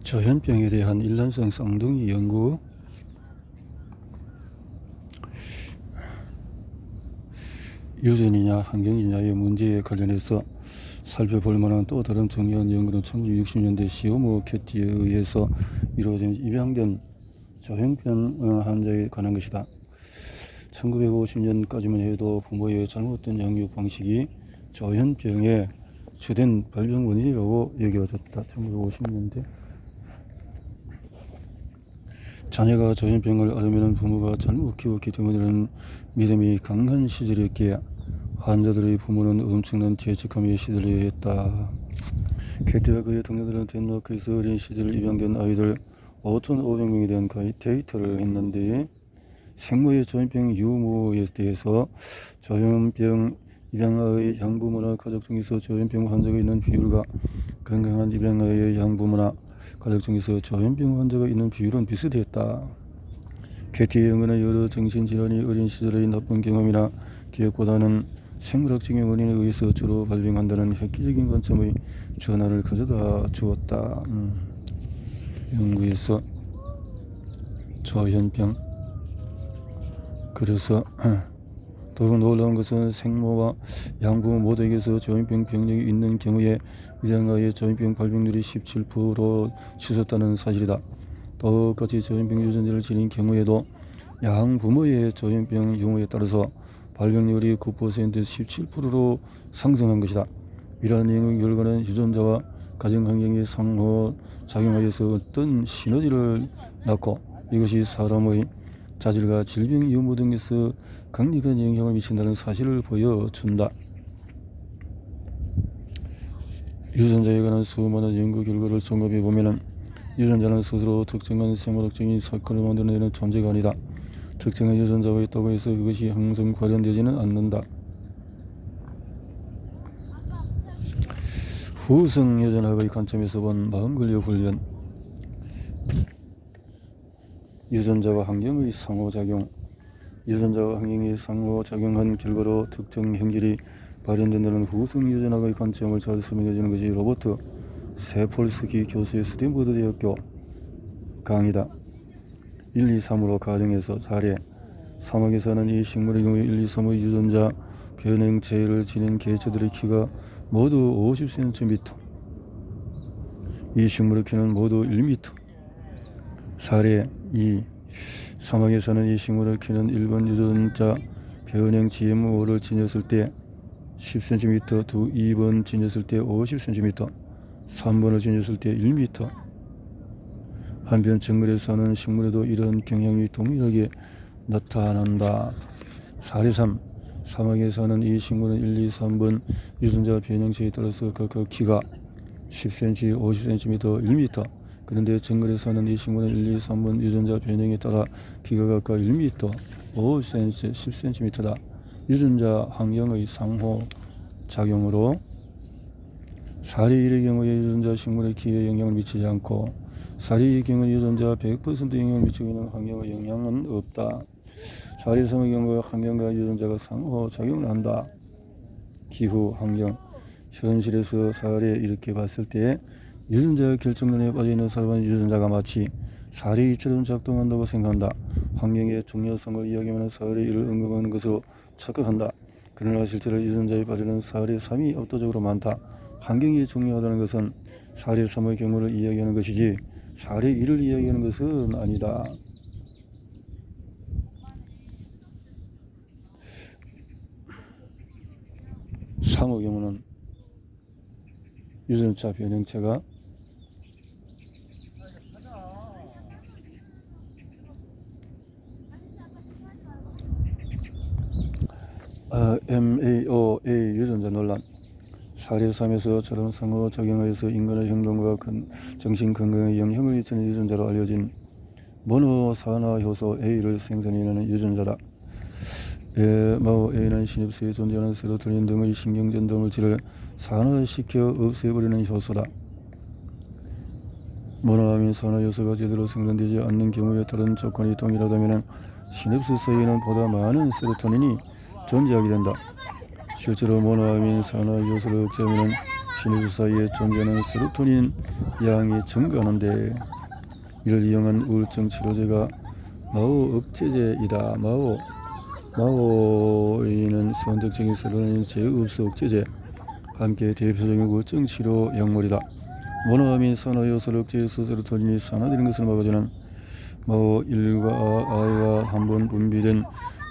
저현병에 대한 일란성 쌍둥이 연구. 유전이냐 환경이냐의 문제에 관련해서 살펴볼 만한 또 다른 중요한 연구는 1960년대 시오모 캐티에 의해서 이루어진 입양된 저현병 환자에 관한 것이다. 1950년까지만 해도 부모의 잘못된 양육 방식이 저현병의 주된 발병 원인이라고 여겨졌다. 1950년대 자녀가 저현병을 앓으면 부모가 잘못 키웠기 때문이라는 믿음이 강한 시절이었기에 환자들의 부모는 엄청난 죄책감에 시달려야 했다. 캐티와 그의 동료들은 덴마크에서 어린 시절 입양된 아이들 5,500명에 대한 데이터를 했는데 생모의 저현병 유무에 대해서 저현병 입양아의 양부모나 가족 중에서 저현병 환자가 있는 비율과 건강한 입양아의 양부모나 가족 중에서 저현병 환자가 있는 비율은 비슷했다. 캐티의 연구는 여러 정신질환이 어린 시절의 나쁜 경험이나 기억보다는 생물학적인 원인에 의해서 주로 발병한다는 획기적인 관점의 전환을 가져다 주었다. 연구에서 저현병. 그래서 더욱 놀라운 것은 생모와 양부모 모두에게서 저현병 병력이 있는 경우에 입양아의 저현병 발병률이 17% 치솟았다는 사실이다. 똑같이 저현병 유전자를 지닌 경우에도 양부모의 저현병 유무에 따라서 발병률이 9%, 17%로 상승한 것이다. 이러한 연구 결과는 유전자와 가정환경의 상호작용하여서 어떤 시너지를 낳고 이것이 사람의 자질과 질병 유무 등에서 강력한 영향을 미친다는 사실을 보여준다. 유전자에 관한 수많은 연구 결과를 종합해 보면 유전자는 스스로 특정한 생물학적인 사건을 만들어내는 존재가 아니다. 특정한 유전자가 있다고 해서 그것이 항상 관련되지는 않는다. 후성 유전학의 관점에서 본 마음관리 훈련. 유전자와 환경의 상호작용. 유전자와 환경이 상호작용한 결과로 특정 형질이 발현된다는 후성 유전학의 관점을 잘 설명해주는 것이 로버트 세폴스키 교수의 스탠퍼드 대학교 강의다. 1, 2, 3으로 가정해서 사례. 사막에 사는 이 식물의 경우 1, 2, 3의 유전자 변형체를 지닌 개체들의 키가 모두 50cm. 이 식물의 키는 모두 1m. 사례 2. 사막에 사는 이 식물의 키는 1번 유전자 변형 GMO를 지녔을 때 10cm, 2번 지녔을 때 50cm, 3번을 지녔을 때 1m. 한편 정글에 사는 식물에도 이런 경향이 동일하게 나타난다. 사례 3. 사막에 사는 이 식물은 1, 2, 3번 유전자 변형체에 따라서 각각 키가 10cm, 50cm, 1m. 그런데 정글에 사는 이 식물은 1, 2, 3번 유전자 변형에 따라 키가 각각 1m, 5cm, 10cm다. 유전자 환경의 상호작용으로 사례 1의 경우에 유전자 식물의 키에 영향을 미치지 않고 사례 2의 경우 유전자 100% 영향을 미치고 있는 환경의 영향은 없다. 사례 3의 경우 환경과 유전자가 상호작용을 한다. 기후, 환경. 현실에서 사례 이렇게 봤을 때 유전자 결정론에 빠져있는 사람은 유전자가 마치 사례 2처럼 작동한다고 생각한다. 환경의 중요성을 이야기하면 사례 1을 언급하는 것으로 착각한다. 그러나 실제로 유전자에 빠지는 사례 3이 압도적으로 많다. 환경이 중요하다는 것은 사례 3의 경우를 이야기하는 것이지 사례 1을 이야기하는 것은 아니다. 상의 경우는 유전자 변형체가 MAOA 유전자 논란. 사례 3에서처럼 상호작용하여서 인간의 행동과 정신 건강에 영향을 미치는 유전자로 알려진 모노산화 효소 A를 생산해내는 유전자다. MAOA는 신입수에 존재하는 세로토닌 등의 신경전달 물질을 산화시켜 없애버리는 효소다. 모노아민 산화 효소가 제대로 생산되지 않는 경우에 다른 조건이 동일하다면 시냅스 사이에는 보다 많은 세로토닌이 존재하게 된다. 실제로 모노아민 산화 효소를 억제하면 신입 사이에 존재하는 세로토닌 양이 증가하는데 이를 이용한 우울증 치료제가 마오 억제제이다. 마오이는 선택적인 세로토닌 제흡수 억제제 함께 대표적인 우울증 치료 약물이다. 모노아민 산화 요소를 억제해서 세로토닌이 산화되는 것을 막아주는 마오 1과 I와 한번 분비된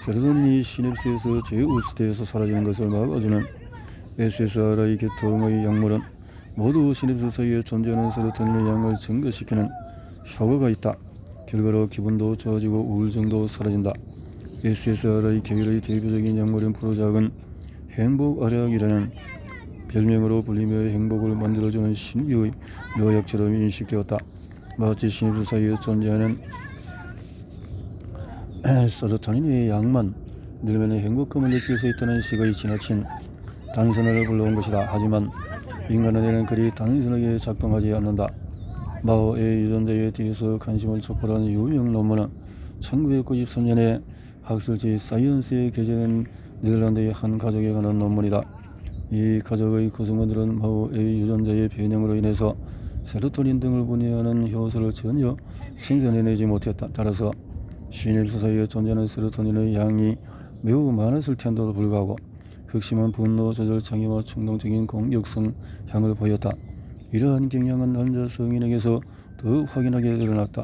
세로토닌이 시냅스에서 재흡수되어서 사라지는 것을 막아주는 SSRI 계통의 약물은 모두 시냅스 사이에 존재하는 세로토닌의 양을 증가시키는 효과가 있다. 결과로 기분도 좋아지고 우울증도 사라진다. SSRI 계열의 대표적인 약물인 프로작은 행복알약이라는 별명으로 불리며 행복을 만들어주는 신비의 묘약처럼 인식되었다. 마치 시냅스 사이에 존재하는 세로토닌의 양만 늘면 행복감을 느낄 수 있다는 시각이 지나친 단순화를 불러온 것이다. 하지만 인간에게는 그리 단순하게 작동하지 않는다. 마오의 유전자에 대해서 관심을 촉발한 유명 논문은 1993년에 학술지 사이언스에 게재된 네덜란드의 한 가족에 관한 논문이다. 이 가족의 구성원들은 마오의 유전자의 변형으로 인해서 세로토닌 등을 분해하는 효소를 전혀 생산해내지 못했다. 따라서 시냅스 사이에 존재하는 세로토닌의 양이 매우 많았을 텐데도 불구하고 극심한 분노 조절 장애와 충동적인 공격성 향을 보였다. 이러한 경향은 남자 성인에게서 더 확인하게 드러났다.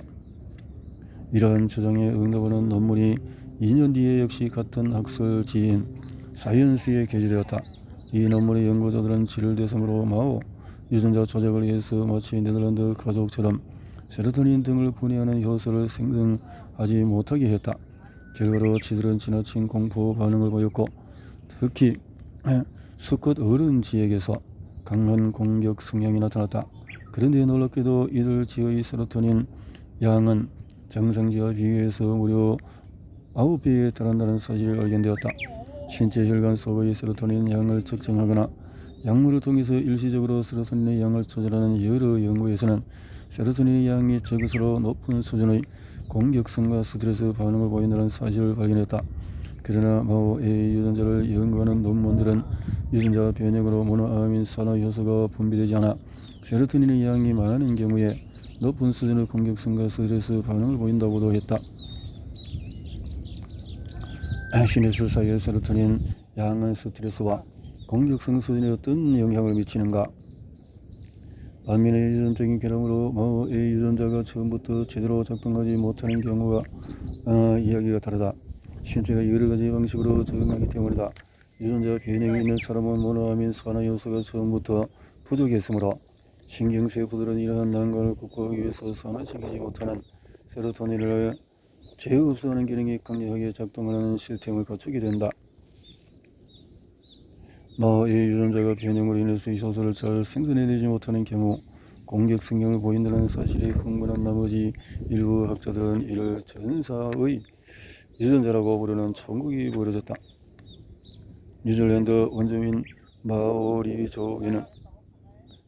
이러한 주장에 응답하는 논문이 2년 뒤에 역시 같은 학술지인 사이언스에 게재되었다. 이 논문의 연구자들은 치료 대상으로 마오 유전자 조작을 위해서 마치 네덜란드 가족처럼 세로토닌 등을 분해하는 효소를 생성하지 못하게 했다. 결과로 치들은 지나친 공포 반응을 보였고 특히 수컷 어른쥐에게서 강한 공격 성향이 나타났다. 그런데 놀랍게도 이들 쥐의 세로토닌 양은 정상쥐와 비교해서 무려 9배에 달한다는 사실이 발견되었다. 신체 혈관 속의 세로토닌 양을 측정하거나 약물을 통해서 일시적으로 세로토닌의 양을 조절하는 여러 연구에서는 세로토닌의 양이 적을수록 높은 수준의 공격성과 스트레스 반응을 보인다는 사실을 발견했다. 그러나 마오의 유전자를 연구하는 논문들은 유전자 변형으로 모노아민 산화 효소가 분비되지 않아 세로토닌의 양이 많은 경우에 높은 수준의 공격성과 스트레스 반응을 보인다고도 했다. 시냅스 사이의 세로토닌 양은 스트레스와 공격성 수준에 어떤 영향을 미치는가? 반면에 유전적인 결함으로 마오의 유전자가 처음부터 제대로 작동하지 못하는 경우가 이야기가 다르다. 신체가 여러 가지 방식으로 적응하기 때문이다. 유전자 변형이 있는 사람은 모노아민 산화 요소가 처음부터 부족했으므로 신경세포들은 이러한 난관을 극복하기 위해서 산화시키지 못하는 세로토닌을 재흡수하는 기능이 강력하게 작동하는 시스템을 갖추게 된다. 마오의 유전자가 변형으로 인해서 이 효소를 잘 생산해내지 못하는 경우 공격 성향을 보인다는 사실에 흥분한 나머지 일부 학자들은 이를 전사의 유전자라고 부르는 천국이 벌어졌다. 뉴질랜드 원주민 마오리조에는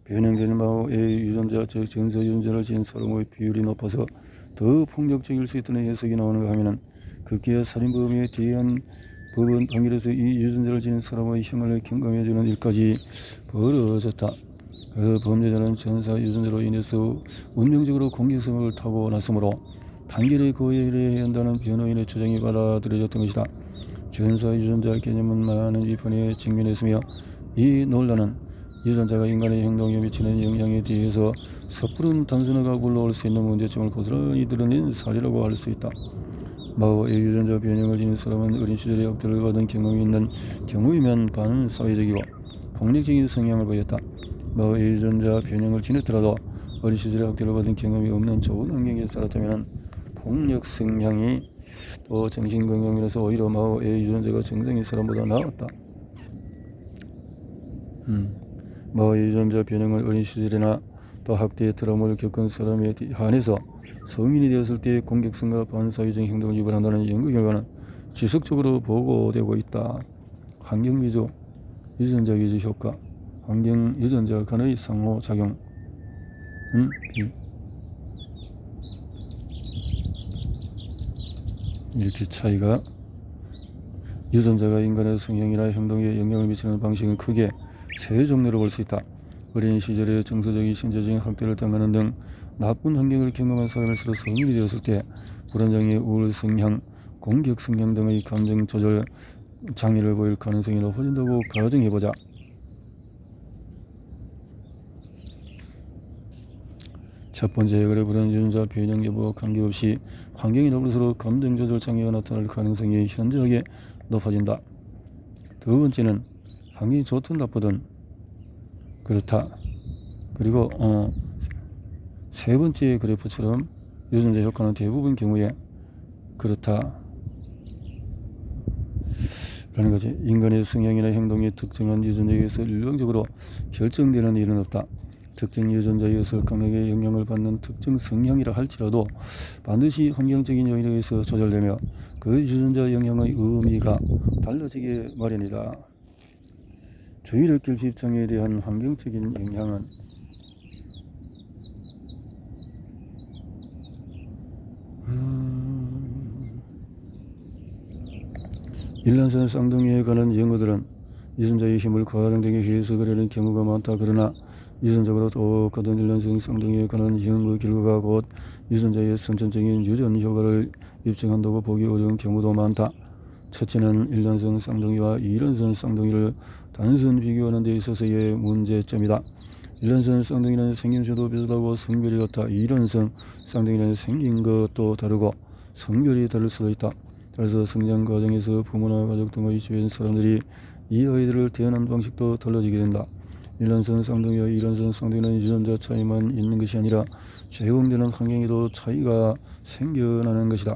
변형된 마오의 유전자 즉 전사 유전자를 지닌 사람의 비율이 높아서 더 폭력적일 수 있다는 해석이 나오는가 하면은 극기야 살인범에 대한 법원 판결에서 이 유전자를 지닌 사람의 형을 경감해주는 일까지 벌어졌다. 그 범죄자는 전사 유전자로 인해서 운명적으로 공격성을 타고났으므로 판결에 거해야 한다는 변호인의 주장이 받아들여졌던 것이다. 전사 유전자 개념은 많은 비판에 직면했으며 이 논란은 유전자가 인간의 행동에 미치는 영향에 대해서 섣부른 단순화가 굴러올 수 있는 문제점을 고스란히 드러낸 사례라고 할 수 있다. 마오의 유전자 변형을 지닌 사람은 어린 시절에 학대를 받은 경험이 있는 경우이면 반사회적이고 폭력적인 성향을 보였다. 마오의 유전자 변형을 지녔더라도 어린 시절에 학대를 받은 경험이 없는 좋은 환경에 살았다면 폭력 성향이 또 정신건강에서 오히려 마오의 유전자가 정상인 사람보다 나았다. 마오의 유전자 변형을 어린 시절이나 또 학대의 트라우마를 겪은 사람에 한해서 성인이 되었을 때 공격성과 반사회적 행동을 유발한다는 연구 결과는 지속적으로 보고되고 있다. 환경 위주 유전자 위주 효과, 환경 유전자 간의 상호작용 이렇게 차이가 유전자가 인간의 성향이나 행동에 영향을 미치는 방식은 크게 세 종류로 볼 수 있다. 어린 시절에 정서적인 신체적인 학대를 당하는 등 나쁜 환경을 경험한 사람일수록 성인이 되었을 때 불안장애, 우울 성향, 공격 성향 등의 감정 조절 장애를 보일 가능성이 높아진다고 가정해보자. 첫 번째, 그래 불안 유전자 변형 여부와 관계없이 환경이 더불어서 감정 조절 장애가 나타날 가능성이 현저하게 높아진다. 두 번째는 환경이 좋든 나쁘든 그렇다. 그리고 세 번째 그래프처럼 유전자 효과는 대부분 경우에 그렇다 라는 거지. 인간의 성향이나 행동이 특정한 유전자에 의해서 일방적으로 결정되는 일은 없다. 특정 유전자에 의해서 강하게 영향을 받는 특정 성향이라 할지라도 반드시 환경적인 요인에 의해서 조절되며 그 유전자 영향의 의미가 달라지게 마련이다. 주의력 결핍 장애에 대한 환경적인 영향은 일란성 쌍둥이에 관한 연구들은 유전자의 힘을 과장되게 해석하려는 경우가 많다. 그러나 유전적으로 똑같은 일란성 쌍둥이에 관한 연구 결과가 곧 유전자의 선천적인 유전 효과를 입증한다고 보기 어려운 경우도 많다. 첫째는 일란성 쌍둥이와 이란성 쌍둥이를 단순 비교하는 데 있어서의 문제점이다. 일란성 쌍둥이는 생김새도 비슷하고 성별이 같아 이란성 쌍둥이는 생긴 것도 다르고 성별이 다를 수도 있다. 따라서 성장 과정에서 부모나 가족 등의 주변 사람들이 이 아이들을 대하는 방식도 달라지게 된다. 일란성 쌍둥이와 이란성 쌍둥이는 유전자 차이만 있는 것이 아니라 제공되는 환경에도 차이가 생겨나는 것이다.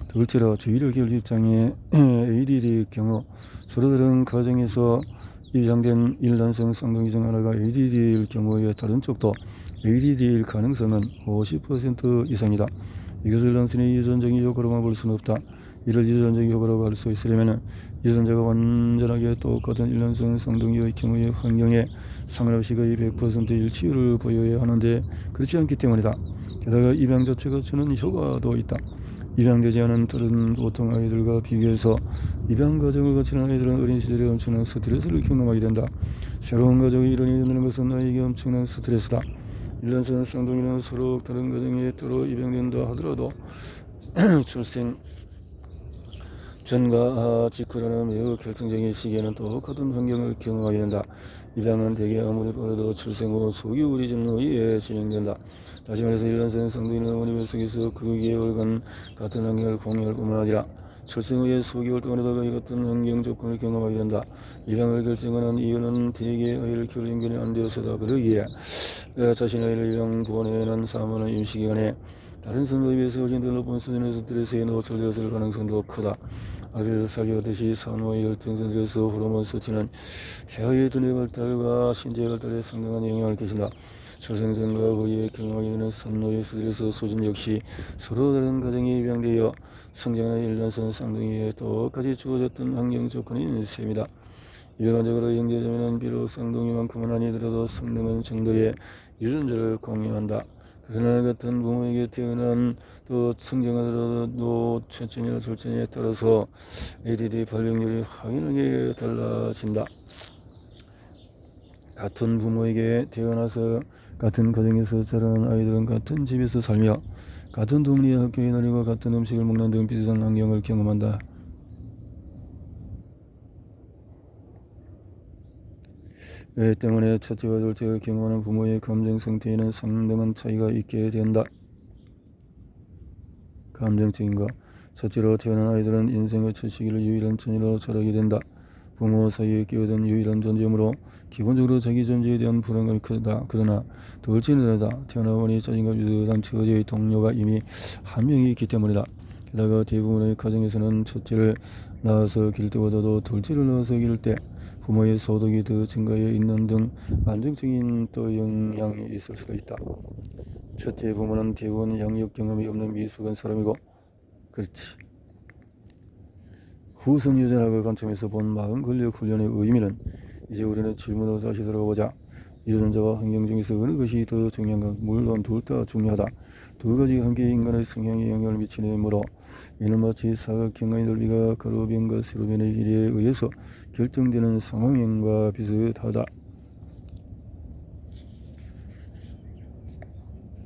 둘째로 주의력 결핍 장애 ADD의 경우 서로 다른 가정에서 입양된 일란성 쌍둥이 중 하나가 ADD일 경우에 다른 쪽도 ADD일 가능성은 50% 이상이다. 이것을 단순히 유전적인 효과로만 볼 수는 없다. 이를 유전적인 효과라고 할 수 있으려면 유전자가 완전하게 똑같은 일란성 쌍둥이의 경우의 환경에 상관없이 거의 100% 일치율을 보여야 하는데 그렇지 않기 때문이다. 게다가 입양 자체가 주는 효과도 있다. 입양되지 않은 다른 보통 아이들과 비교해서 입양 과정을 거치는 아이들은 어린 시절에 엄청난 스트레스를 경험하게 된다. 새로운 가족의 일원이 되는 것은 아이에게 엄청난 스트레스다. 일란성 쌍둥이는 서로 다른 가정에 따로 입양된다 하더라도 출생 전과 직후라는 매우 결정적인 시기에는 똑같은 환경을 경험하게 된다. 입양은 대개 아무리 빠르도 출생 후 수개월이 지난 후에 진행된다. 다시 말해서 일란성 쌍둥이는 어머니 뱃속에서 9개월간 같은 환경을 공유할 뿐만 아니라 출생 후에 수개월 동안에도 거의 같은 환경 조건을 경험하게 된다. 입양을 결정하는 이유는 대개 아이를 키울 인간이 안 되어서다. 그러기에 자신의 아이를 입양 보내는 사모는 임시기간에 다른 성도에 비해서 어린이들 높은 수준의 스트레스에 노출되었을 가능성도 크다. 앞에서 살펴봤듯이 산모의 혈증전에서 호르몬 수치는 폐하의 두뇌 발달과 신체 발달에 상당한 영향을 끼친다. 출생 전과 후에 경험하게 되는 산모의 스트레스 수준 역시 서로 다른 가정에 입양되어 성장하는 일란성 쌍둥이에 똑같이 주어졌던 환경 조건인 셈이다. 일반적으로 형제자매는 비록 쌍둥이만큼은 아니더라도 상당한 정도의 유전자를 공유한다. 그러나 같은 부모에게 태어난 또 성장하더라도 첫째냐 둘째냐에 따라서 ADD 발병률이 확연하게 달라진다. 같은 부모에게 태어나서 같은 가정에서 자라는 아이들은 같은 집에서 살며 같은 동네의 학교에 다니고 같은 음식을 먹는 등 비슷한 환경을 경험한다. 이 때문에 첫째와 둘째가 경험하는 부모의 감정 상태에는 상당한 차이가 있게 된다. 감정적인 것. 첫째로 태어난 아이들은 인생의 첫 시기를 유일한 존재로 자라게 된다. 부모 사이에 끼어든 유일한 존재이므로 기본적으로 자기 존재에 대한 불안감이 크다. 그러나 둘째는 다르다. 태어나보니 자신과 비슷한 처지의 동료가 이미 한 명이 있기 때문이다. 게다가 대부분의 가정에서는 첫째를 낳아서 기를 때보다도 둘째를 낳아서 기를 때 부모의 소득이 더 증가해 있는 등 안정적인 또 영향이 있을 수도 있다. 첫째 부모는 대부분 양육 경험이 없는 미숙한 사람이고 그렇지. 후손 유전학의 관점에서 본 마음 근력 훈련의 의미는 이제 우리는 질문으로 다시 들어가보자. 유전자와 환경 중에서 어느 것이 더 중요한가? 물론 둘 다 중요하다. 두 가지가 함께 인간의 성향에 영향을 미치므로 이는 마치 사각형의 넓이가 가로변과 세로변의 길이에 의해서 결정되는 상황형과 비슷하다.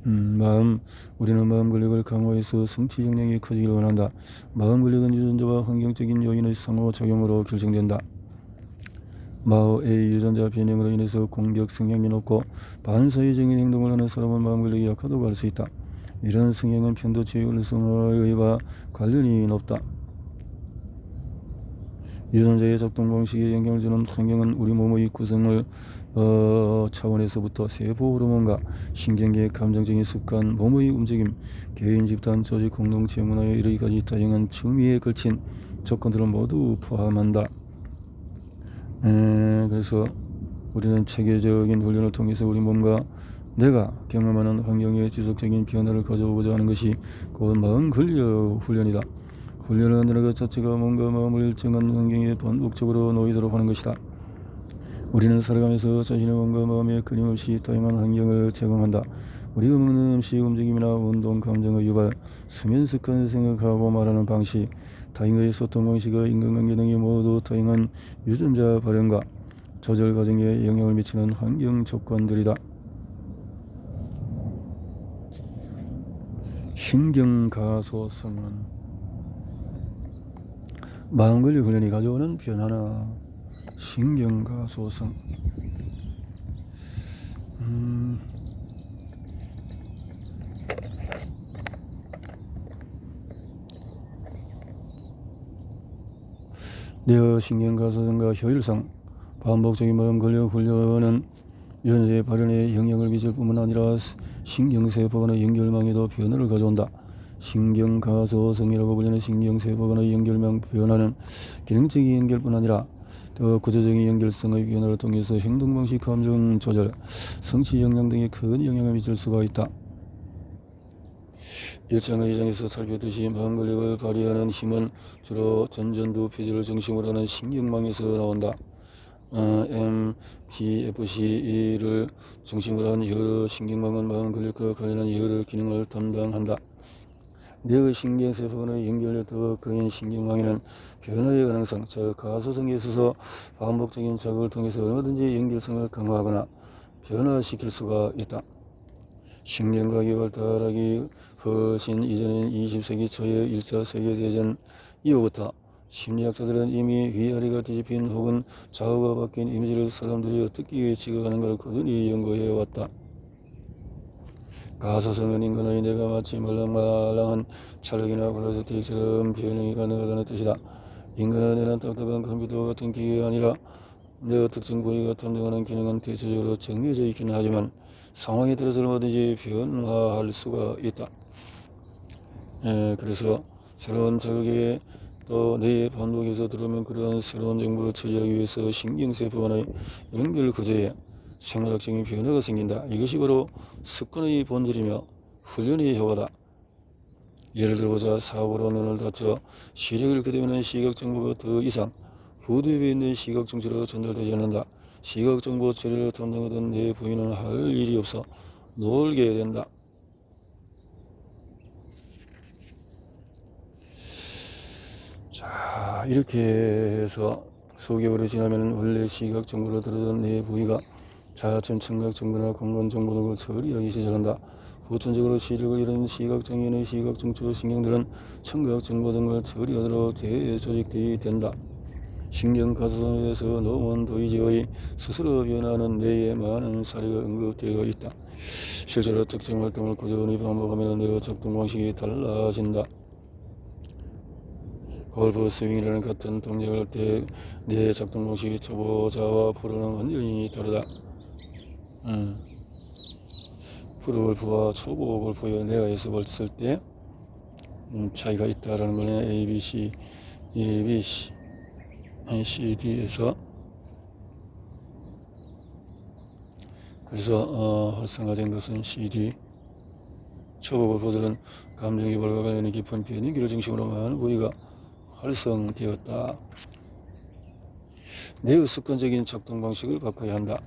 우리는 마음 권력을 강화해서 성취 역량이 커지기를 원한다. 마음 권력은 유전자와 환경적인 요인의 상호작용으로 결정된다. 마오의 유전자 변형으로 인해서 공격 성향이 높고 반사회적인 행동을 하는 사람은 마음 권력이 약하다고 할 수 있다. 이런 성향은 편도체율성과 관련이 높다. 유전자의 작동 방식에 영향을 주는 환경은 우리 몸의 구성을 차원에서부터 세포 호르몬과 신경계, 감정적인 습관, 몸의 움직임, 개인, 집단, 조직, 공동체, 문화에 이르기까지 다양한 층위에 걸친 조건들을 모두 포함한다. 그래서 우리는 체계적인 훈련을 통해서 우리 몸과 내가 경험하는 환경에 지속적인 변화를 가져오고자 하는 것이 곧 마음 권력 훈련이다. 훈련을 한다는 것 자체가 몸과 마음을 일정한 환경에 반복적으로 놓이도록 하는 것이다. 우리는 살아가면서 자신의 몸과 마음에 끊임없이 다양한 환경을 제공한다. 우리가 먹는 음식, 움직임이나 운동, 감정의 유발, 수면 습관, 생각하고 말하는 방식, 타인과의 소통 방식과 인간관계 등이 모두 다양한 유전자 발현과 조절 과정에 영향을 미치는 환경 조건들이다. 신경가소성은 마음 권력 훈련이 가져오는 변화나 신경가소성. 뇌의 신경가소성과 효율성. 반복적인 마음 권력 훈련은 유전자의 발현에 영향을 미칠 뿐만 아니라 신경세포 간의 연결망에도 변화를 가져온다. 신경가소성이라고 불리는 신경세포 간의 연결망 변화는 기능적인 연결뿐 아니라 더 구조적인 연결성의 변화를 통해서 행동방식, 감정 조절, 성취 역량 등에 큰 영향을 미칠 수가 있다. 일장의 이장에서 살펴듯이 마음 권력을 발휘하는 힘은 주로 전전두 표지를 중심으로 하는 신경망에서 나온다. MPFC를 중심으로 한 여러 신경망은 마음 권력과 관련한 여러 기능을 담당한다. 뇌의 신경세포 간의 연결력 더 거인 신경망에는 변화의 가능성, 즉 가소성에 있어서 반복적인 작업을 통해서 얼마든지 연결성을 강화하거나 변화시킬 수가 있다. 신경과학이 발달하기 훨씬 이전인 20세기 초의 1차 세계대전 이후부터 심리학자들은 이미 위아래가 뒤집힌 혹은 좌우가 바뀐 이미지를 사람들이 어떻게 지각하는가를 꾸준히 연구해왔다. 가소성은 인간의 뇌가 마치 말랑말랑한 찰흙이나 플라스틱처럼 변형이 가능하다는 뜻이다. 인간의 뇌는 딱딱한 컴퓨터 같은 기계가 아니라 뇌의 특정 부위가 담당하는 기능은 대체적으로 정해져 있기는 하지만 상황에 따라서 얼마든지 변화할 수가 있다. 그래서 새로운 자극에 또 뇌에 반복해서 들어오면 그러한 새로운 정보를 처리하기 위해서 신경세포 간의 연결 구조에 생물학적인 변화가 생긴다. 이것이 바로 습관의 본질이며 훈련의 효과다. 예를 들어보자. 사고로 눈을 다쳐 시력을 잃게 되면 시각 정보가 더 이상 후두부에 있는 시각 정체로 전달되지 않는다. 시각 정보 처리를 담당하던 뇌 부위는 할 일이 없어 놀게 된다. 자, 이렇게 해서 수개월이 지나면 원래 시각 정보를 들었던 뇌 부위가 자아점 청각 정보나 공간 정보 등을 처리하기 시작한다. 후천적으로 시력을 잃은 시각장애인의 시각정초 신경들은 청각 정보 등을 처리하도록 재조직되어야 된다. 신경가소성에서 노원 도이지의 스스로 변화하는 뇌의 많은 사례가 언급되어 있다. 실제로 특정 활동을 꾸준히 반복하면 뇌의 작동 방식이 달라진다. 골프 스윙이라는 같은 동작을 할 때 뇌의 작동 방식이 초보자와 프로는 완전히 다르다. 프로 골프와 초보 골프의 뇌가 연습을 쓸 때 차이가 있다라는 거는 CD에서 그래서 활성화된 것은 CD. 초보 골퍼들은 감정 기발과 관련이 깊은 변이기를 중심으로 많은 부위가 활성되었다. 뇌의 습관적인 작동 방식을 바꿔야 한다.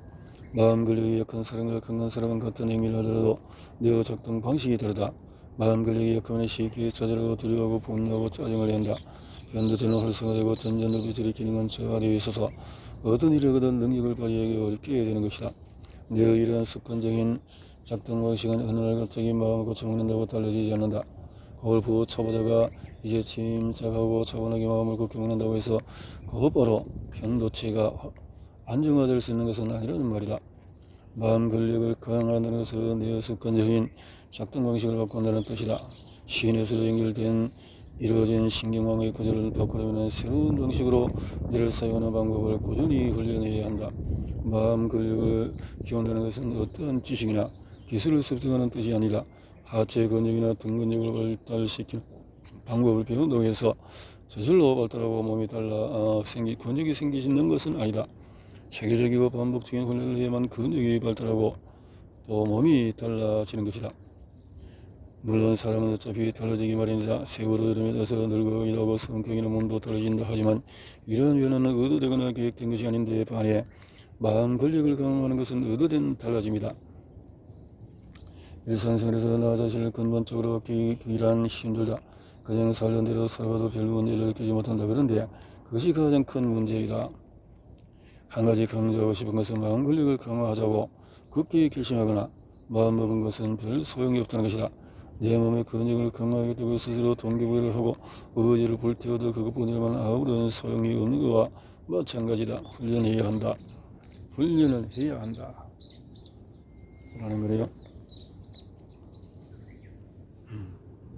마음 권력이 약한 사람과 강한 사람은 같은 행위를 하더라도 뇌의 작동 방식이 다르다. 마음 권력이 약하면 쉽게 좌절하고 두려워하고 분노하고 짜증을 낸다. 현대체는 활성화되고 전전두 배출의 기능은 저하되어 있어서 어떤 일을 하든 능력을 발휘하기 어렵게 되는 것이다. 뇌의 이러한 습관적인 작동 방식은 어느 날 갑자기 마음을 고쳐먹는다고 달라지지 않는다. 그걸 부 초보자가 이제 침착하고 차분하게 마음을 고쳐먹는다고 해서 곧바로 편도체가 안정화될 수 있는 것은 아니라는 말이다. 마음 근력을 강화한다는 것은 내 습관적인 작동 방식을 바꾼다는 뜻이다. 신에서 연결된 이루어진 신경망의 구조를 바꾸려면 새로운 방식으로 뇌를 사용하는 방법을 꾸준히 훈련해야 한다. 마음 근력을 키운다는 것은 어떠한 지식이나 기술을 습득하는 뜻이 아니다. 하체 근육이나 등 근육을 발달시키는 방법을 배운다고 해서 저절로 발달하고 몸이 근육이 생기는 것은 아니다. 체계적이고 반복적인 훈련을 해야만 근육이 발달하고 또 몸이 달라지는 것이다. 물론 사람은 어차피 달라지기 마련이다. 세월의 흐름에 따라서 늙어가기도 하고 성격이나 몸도 달라진다 하지만 이러한 변화는 의도되거나 계획된 것이 아닌데 반해 마음 근력을 강화하는 것은 의도된 달라짐이다. 일상생활에서 나 자신을 근본적으로 바뀌기 위한 힘들다. 그냥 살던 대로 살아가도 별 문제를 느끼지 못한다. 그런데 그것이 가장 큰 문제이다. 한 가지 강조하고 싶은 것은 마음 근력을 강화하자고 굳게 결심하거나 마음먹은 것은 별 소용이 없다는 것이다. 내 몸의 근육을 강화하겠다고 스스로 동기부여를 하고 의지를 불태워도 그것뿐이라면 아무런 소용이 없는 것과 마찬가지다. 훈련해야 한다. 훈련을 해야 한다. 라는 거래요.